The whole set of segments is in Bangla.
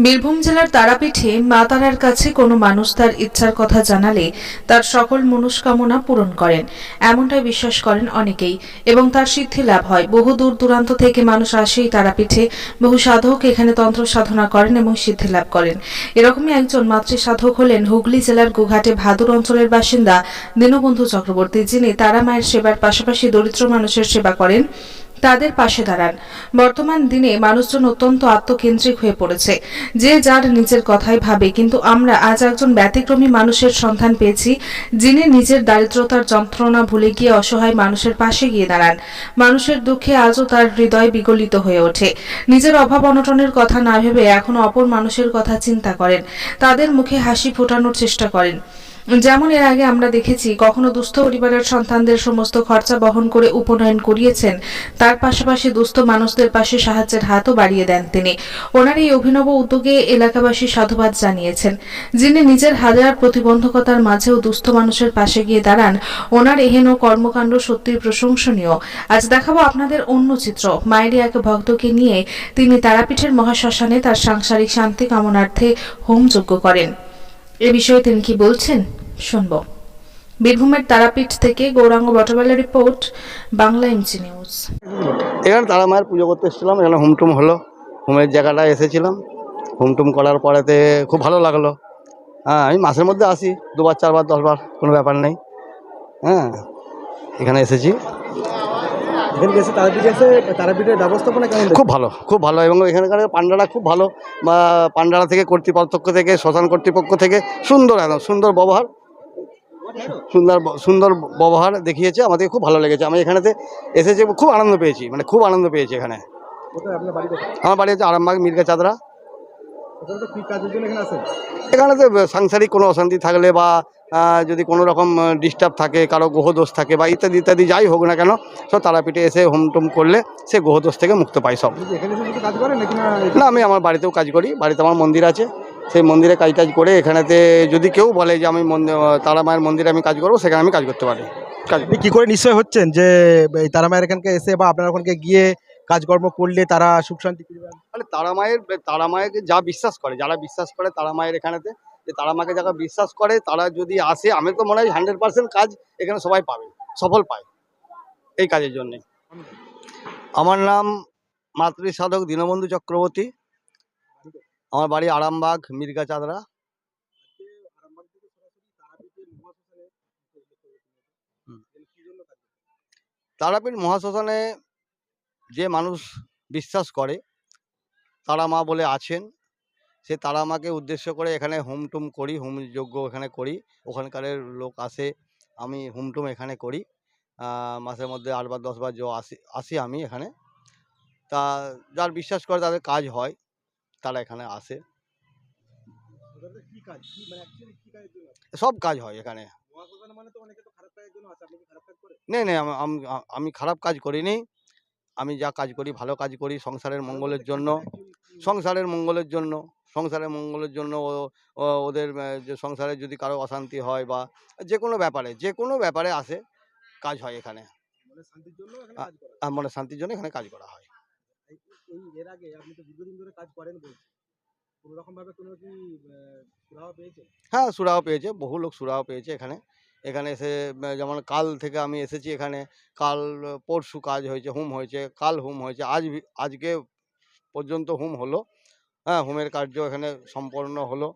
বীরভূম জেলার তারাপীঠে মা তারার কাছে কোনো মানুষ তার ইচ্ছার কথা জানালে তার সকল মনস্কামনা পূরণ করেন, এমনটাই বিশ্বাস করেন অনেকেই, এবং তার সিদ্ধি লাভ হয়। বহু দূর দূরান্ত থেকে মানুষ আসে এই তারাপীঠে। বহু সাধক এখানে তন্ত্র সাধনা করেন এবং সিদ্ধি লাভ করেন। এরকমই একজন মাতৃ সাধক হলেন হুগলি জেলার গোঘাটে ভাদুর অঞ্চলের বাসিন্দা দীনবন্ধু চক্রবর্তী, যিনি তারা মায়ের সেবার পাশাপাশি দরিদ্র মানুষের সেবা করেন, তাদের পাশে দাঁড়ান। বর্তমান দিনে মানুষজন অত্যন্ত আত্মকেন্দ্রিক হয়ে পড়েছে, যে যার নিজের কথাই ভাবে, কিন্তু আমরা আজ একজন ব্যতিক্রমী মানুষের সন্ধান পেয়েছি, যিনি নিজের দারিদ্রতার যন্ত্রণা ভুলে গিয়ে অসহায় মানুষের পাশে গিয়ে দাঁড়ান। মানুষের দুঃখে আজও তার হৃদয় বিগলিত হয়ে ওঠে। নিজের অভাব অনটনের কথা না ভেবে এখন অপর মানুষের কথা চিন্তা করেন, তাদের মুখে হাসি ফোটানোর চেষ্টা করেন। যেমন এর আগে আমরা দেখেছি, কখনো দুস্থ পরিবারের সন্তানদের সমস্ত খরচা বহন করে উপনয়ন করিয়েছেন, তার পাশাপাশি দুস্থ মানুষদের পাশে সাহায্যের হাতও বাড়িয়ে দেন তিনি। ওনার এই অভিনব উদ্যোগে এলাকাবাসী সাধুবাদ জানিয়েছেন। যিনি নিজের হাজার প্রতিবন্ধকতার মাঝেও দুস্থ মানুষের পাশে গিয়ে দাঁড়ান, ওনার এহেন কর্মকাণ্ড সত্যিই প্রশংসনীয়। আজ দেখাবো আপনাদের অন্য চিত্র। মায়েরই এক ভক্তকে নিয়ে তিনি তারাপীঠের মহাশ্মশানে তার সাংসারিক শান্তি কামনার্থে হোমযজ্ঞ করেন। এ বিষয়ে তিনি কি বলছেন শুনব। বীরভূমের তারাপীঠ থেকে গৌরাঙ্গ বটওয়ালের রিপোর্ট, বাংলা এমজি নিউজ। এখানে তারা মায়ের পুজো করতে এসেছিলাম। এখানে হোমটুম হলো, হোমের জায়গাটায় এসেছিলাম। হোমটুম করার পরেতে খুব ভালো লাগলো। হ্যাঁ, আমি মাসের মধ্যে আসি 2বার 4বার 10বার, কোনো ব্যাপার নেই। হ্যাঁ, এখানে এসেছি। এখানে এসে তারাপীঠের ব্যবস্থাপনা কেমন? খুব ভালো, খুব ভালো। এবং এখানকার পান্ডারা খুব ভালো। বা পান্ডারা থেকে কর্তৃপক্ষ থেকে, শ্মশান কর্তৃপক্ষ থেকে সুন্দর, একদম সুন্দর ব্যবহার, সুন্দর ব্যবহার দেখিয়েছে। আমাদের খুব ভালো লেগেছে। আমি এখানেতে এসেছি, খুব আনন্দ পেয়েছি, মানে খুব আনন্দ পেয়েছি এখানে। কোথায় আপনার বাড়ি? কোথায়? আমার বাড়ি হচ্ছে আরামবাগ মির্গা চাদরা। ওখানে তো কি কাজের জন্য এখানে আসেন? এখানে তো সাংসারিক কোনো অশান্তি থাকলে বা যদি কোনো রকম ডিস্টার্ব থাকে, কারো গ্রহদোষ থাকে বা ইত্যাদি ইত্যাদি যাই হোক না কেন, সব তারাপীঠে এসে হোমটুম করলে সে গ্রহদোষ থেকে মুক্ত পায় সব। আপনি কি এখানে এসে শুধু কাজ করেন নাকি না? না, আমি আমার বাড়িতেও কাজ করি। বাড়িতে আমার মন্দির আছে, সেই মন্দিরে কাজ টাজ করে এখানেতে যদি কেউ বলে যে আমি তারা মায়ের মন্দিরে আমি কাজ করবো, সেখানে আমি কাজ করতে পারি। আপনি কি করে নিশ্চয় হচ্ছেন যে এই তারা মায়ের এখানকে এসে বা আপনার ওখানকে গিয়ে কাজকর্ম করলে তারা সুখ শান্তি ফিরবে? মানে তারা মায়েরকে যা বিশ্বাস করে, যারা বিশ্বাস করে তারা মায়ের এখানেতে, যে তারা মাকে যারা বিশ্বাস করে, তারা যদি আসে, আমি তো মনে হয় 100% কাজ এখানে সবাই পাবে, সফল পায় এই কাজের জন্যে। আমার নাম মাতৃ সাধক দীনবন্ধু চক্রবর্তী। আমার বাড়ি আরামবাগ মির্গা চাদরা। তারাপীঠ মহাশ্মশানে যে মানুষ বিশ্বাস করে তারা মা বলে আছেন, সে তারা মাকে উদ্দেশ্য করে এখানে হোমটুম করি, হোম যজ্ঞ এখানে করি। ওখানকারের লোক আসে, আমি হোমটুম এখানে করি। মাসের মধ্যে 8বার 10বার আসি আমি এখানে। তা যার বিশ্বাস করে তাদের কাজ হয়, তারা এখানে আসে। কি কাজ? কি মানে অ্যাকচুয়ালি কি কাজের জন্য? সব কাজ হয় এখানে। মহাশ্মশান মানে তো অনেকে তো খারাপ কাজের জন্য আসে, আপনি কি খারাপ কাজ করেন? নেই নেই, আমি খারাপ কাজ করিনি। আমি যা কাজ করি ভালো কাজ করি, সংসারের মঙ্গলের জন্য। সংসারের মঙ্গলের জন্য, সংসারের মঙ্গলের জন্য ওদের যে সংসারে যদি কারো অশান্তি হয় বা যে কোনো ব্যাপারে আসে, কাজ হয় এখানে। মানে শান্তির জন্য এখানে কাজ করেন? মনে শান্তির জন্য এখানে কাজ করা হয়। এই এর আগে আপনি তো দীর্ঘদিন ধরে কাজ করেন বলছেন, কোনো রকম ভাবে কোনো কি সুরাহা পেয়েছেন? হ্যাঁ, সুরাহা পেয়েছে, বহু লোক সুরাহা পেয়েছে এখানে। এখানে এসে যেমন কাল থেকে আমি এসেছি এখানে। কাল পরশু কাজ হয়েছে, হোম হয়েছে, কাল হোম হয়েছে, আজকে পর্যন্ত হোম হলো। হ্যাঁ, হোমের কার্য এখানে সম্পন্ন হলো।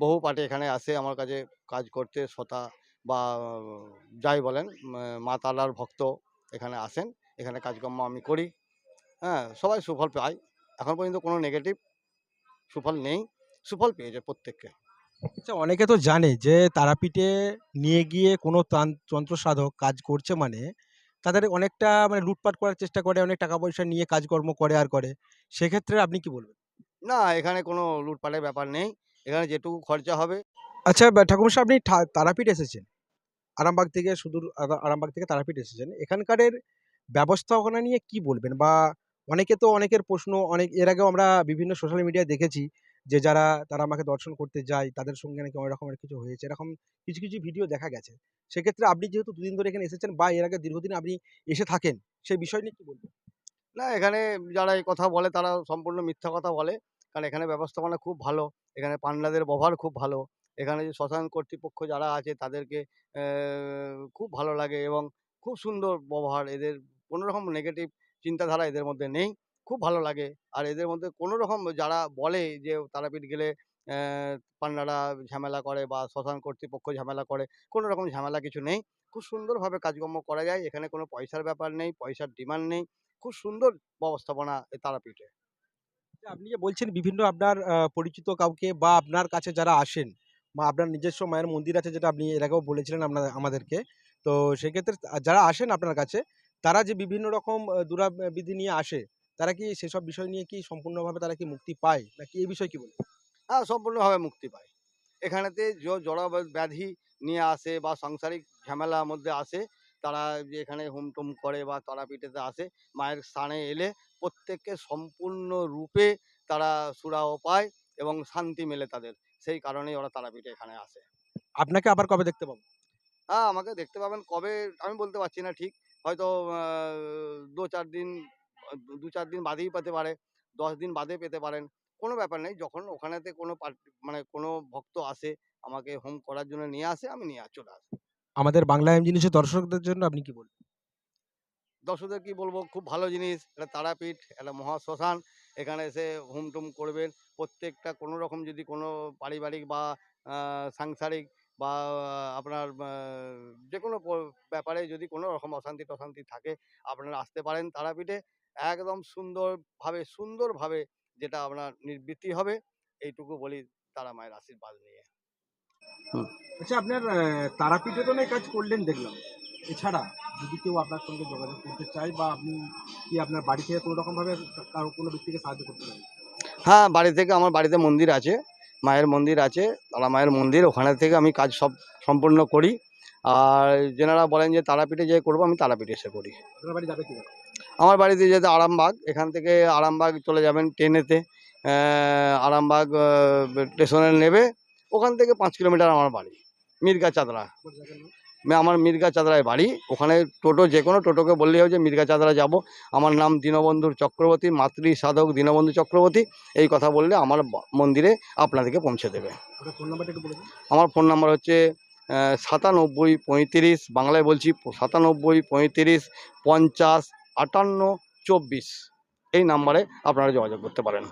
বহু পার্টি এখানে আসে আমার কাছে কাজ করতে, শ্রোতা বা যাই বলেন, মা তারার ভক্ত এখানে আসেন। এখানে কাজকর্ম আমি করি। হ্যাঁ, সবাই সুফল পায়। এখন পর্যন্ত কোনো নেগেটিভ সুফল নেই, সুফল পেয়েছে প্রত্যেককে। আচ্ছা, অনেকে তো জানে যে তারাপীঠে নিয়ে গিয়ে কোনো তন্ত্র সাধক কাজ করছে মানে তাদের অনেকটা মানে লুটপাট করার চেষ্টা করে, অনেক টাকা পয়সা নিয়ে কাজকর্ম করে আর করে। সেক্ষেত্রে আপনি কি বলবেন? না, এখানে কোনো লুটপাটের ব্যাপার নেই। এখানে যেটুকু খরচা হবে। আচ্ছা, ঠাকুরমশাই আপনি তারাপীঠ এসেছেন। আরামবাগ থেকে সুদূর আরামবাগ থেকে তারাপীঠ এসেছেন। এখানকারের ব্যবস্থাপনা নিয়ে কি বলবেন? বা অনেকে তো অনেকের প্রশ্ন এর আগেও আমরা বিভিন্ন সোশ্যাল মিডিয়ায় দেখেছি যে যারা তারা আমাকে দর্শন করতে যায় তাদের সঙ্গে নাকি অনেক রকমের কিছু হয়েছে। এরকম কিছু ভিডিও দেখা গেছে। সেক্ষেত্রে আপনি যেহেতু ২ দিন ধরে এখানে এসেছেন বা এর আগে দীর্ঘদিন আপনি এসে থাকেন, সেই বিষয় নিয়ে কি বলবেন? না, এখানে যারা এই কথা বলে তারা সম্পূর্ণ মিথ্যা কথা বলে। কারণ এখানে ব্যবস্থাপনা খুব ভালো, এখানে পান্ডাদের ব্যবহার খুব ভালো, এখানে যে শ্মশান কর্তৃপক্ষ যারা আছে তাদেরকে খুব ভালো লাগে এবং খুব সুন্দর ব্যবহার এদের, কোনো রকম নেগেটিভ চিন্তাধারা এদের মধ্যে নেই, খুব ভালো লাগে। আর এদের মধ্যে কোনো রকম যারা বলে যে তারাপীঠ গেলে পান্ডারা ঝামেলা করে বা শ্মশান কর্তৃপক্ষ ঝামেলা করে, কোনো রকম ঝামেলা কিছু নেই। খুব সুন্দরভাবে কাজকর্ম করা যায়, এখানে কোনো পয়সার ব্যাপার নেই, পয়সার ডিমান্ড নেই, খুব সুন্দর ব্যবস্থাপনা এই তারাপীঠে। যে আপনি যে বলছেন বিভিন্ন আপনার পরিচিত কাউকে বা আপনার কাছে যারা আসেন বা আপনার নিজস্ব মায়ের মন্দির আছে যেটা আপনি এর আগেও বলেছিলেন আমাদেরকে। তো সেক্ষেত্রে যারা আসেন আপনার কাছে তারা যে বিভিন্ন রকম বিধি নিয়ে আসে, তারা কি সেসব বিষয় নিয়ে কি সম্পূর্ণভাবে তারা কি মুক্তি পায়? নাকি এই বিষয়ে কি বলবেন? হ্যাঁ, সম্পূর্ণভাবে মুক্তি পায়। এখানেতে জড় ব্যাধি নিয়ে আসে বা সাংসারিক ঝামেলার মধ্যে আসে, তারা যে এখানে হুম-টুম করে বা তারাপীঠেতে আসে, মায়ের স্থানে এলে প্রত্যেককে সম্পূর্ণ রূপে তারা সুরাহ পায় এবং শান্তি মেলে তাদের। সেই কারণেই ওরা তারাপীঠে এখানে আসে। আপনাকে আবার কবে দেখতে পাবো? হ্যাঁ, আমাকে দেখতে পাবেন কবে আমি বলতে পারছি না ঠিক। হয়তো আ ২-৪ দিন ২-৪ দিন বাদেই পেতে পারে, ১০ দিন বাদে পেতে পারেন। কোনো ব্যাপার নেই। যখন ওখানেতে কোনো মানে কোনো ভক্ত আসে, আমাকে হোম করার জন্য নিয়ে আসে, আমি নিয়ে চলে আসি। আমাদের বাংলা এম জিনিসের দর্শকদের জন্য আপনি কি বলবেন? দর্শকদের কি বলবো, খুব ভালো জিনিস। এটা তারাপীঠ, একটা মহাশ্মশান। এখানে এসে হুম-টুম করবেন। প্রত্যেকটা কোনো রকম যদি কোনো পারিবারিক বা আ সাংসারিক বা আপনার যেকোনো ব্যাপারে যদি কোনো রকম অশান্তি-টশান্তি থাকে, আপনারা আসতে পারেন তারাপীঠে। একদম সুন্দরভাবে যেটা আপনার নিবৃত্তি হবে, এইটুকু বলি তারা মায়ের আশীর্বাদ নিয়ে। হুম। আচ্ছা, আপনার তারাপীঠে তো অনেক কাজ করলেন দেখলাম। এছাড়া যদি কেউ আপনার সঙ্গে যোগাযোগ করতে চায় বা আপনি কি আপনার বাড়ি থেকে কোনো রকমভাবে কারো কোনো ব্যক্তিকে সাহায্য করতে পারেন? হ্যাঁ, বাড়ি থেকে আমার বাড়িতে মন্দির আছে। মায়ের মন্দির আছে। তারা মায়ের মন্দির, ওখানে থেকে আমি কাজ সব সম্পূর্ণ করি। আর যেনারা বলেন যে তারাপীঠে যেয়ে করবো, আমি তারাপীঠে এসে করি। আপনার বাড়ি যাবে কিভাবে? আমার বাড়িতে যেতে আরামবাগ, এখান থেকে আরামবাগ চলে যাবেন ট্রেনেতে। আরামবাগ স্টেশনে নেবে, ওখান থেকে ৫ কিলোমিটার আমার বাড়ি। মির্গা চাদরা। আপনার জায়গার নাম? আমার মির্গা চাদরায় বাড়ি। ওখানে টোটো যেকোনো টোটোকে বললেই হবে যে মির্গা চাদরা যাবো। আমার নাম দীনবন্ধু চক্রবর্তী, মাতৃ সাধক দীনবন্ধু চক্রবর্তী। এই কথা বললে আমার মন্দিরে আপনাদেরকে পৌঁছে দেবে। আপনার ফোন নাম্বারটা একটু বলে দিন। আমার ফোন নাম্বার হচ্ছে ৯৭ ৩৫, বাংলায় বলছি ৯৭ ৩৫ ৫০ ৫৮ ২৪। এই নাম্বারে আপনারা যোগাযোগ করতে পারেন।